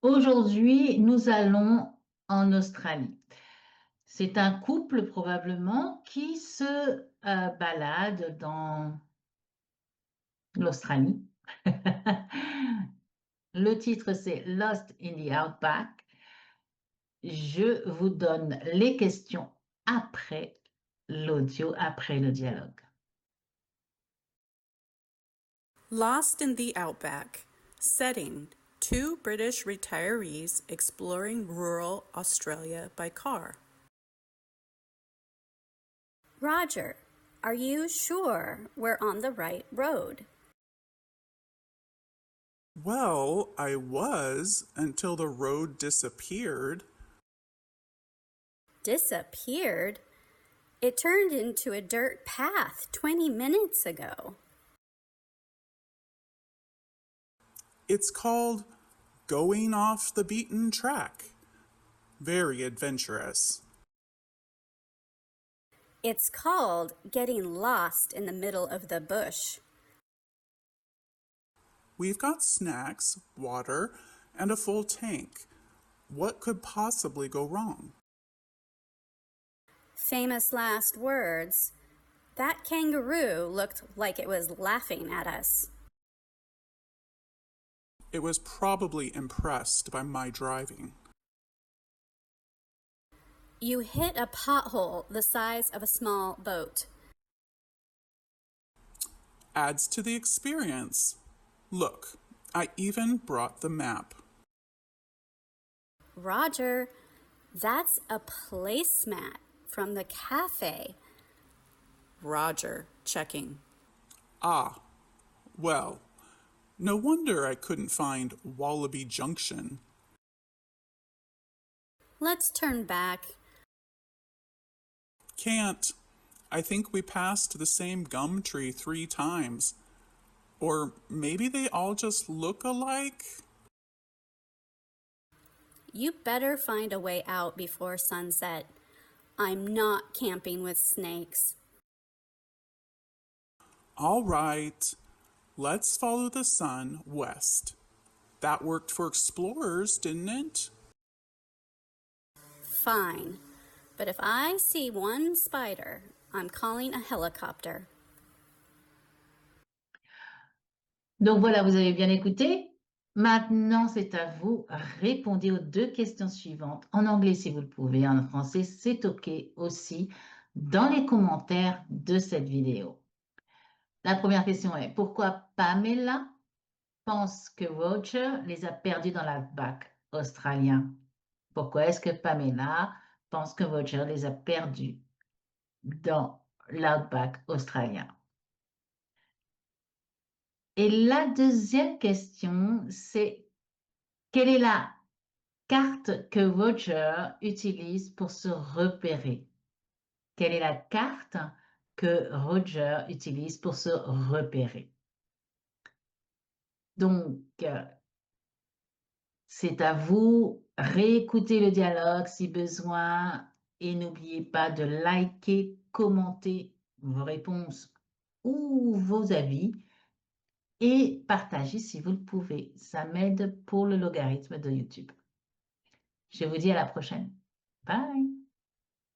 Aujourd'hui, nous allons en Australie. C'est un couple probablement qui se balade dans l'Australie. Le titre, c'est Lost in the Outback. Je vous donne les questions après l'audio, après le dialogue. Lost in the Outback. Setting: two British retirees exploring rural Australia by car. Roger, are you sure we're on the right road? Well, I was until the road disappeared. Disappeared? It turned into a dirt path 20 minutes ago. It's called going off the beaten track. Very adventurous. It's called getting lost in the middle of the bush. We've got snacks, water, and a full tank. What could possibly go wrong? Famous last words. That kangaroo looked like it was laughing at us. It was probably impressed by my driving. You hit a pothole the size of a small boat. Adds to the experience. Look, I even brought the map. Roger, that's a placemat from the cafe. Roger, checking. Ah, well, no wonder I couldn't find Wallaby Junction. Let's turn back. Can't. I think we passed the same gum tree 3 times. Or maybe they all just look alike? You better find a way out before sunset. I'm not camping with snakes. All right, let's follow the sun west. That worked for explorers, didn't it? Fine, but if I see one spider, I'm calling a helicopter. Donc voilà, vous avez bien écouté. Maintenant, c'est à vous. Répondez aux 2 questions suivantes. En anglais, si vous le pouvez. En français, c'est OK aussi. Dans les commentaires de cette vidéo. La première question est: pourquoi Pamela pense que Roger les a perdus dans l'outback australien? Pourquoi est-ce que Pamela pense que Roger les a perdus dans l'outback australien? Et la deuxième question, c'est: quelle est la carte que Roger utilise pour se repérer? Quelle est la carte que Roger utilise pour se repérer? Donc, c'est à vous. Réécoutez le dialogue si besoin et n'oubliez pas de liker, commenter vos réponses ou vos avis et partager si vous le pouvez. Ça m'aide pour le logarithme de YouTube. Je vous dis à la prochaine. Bye!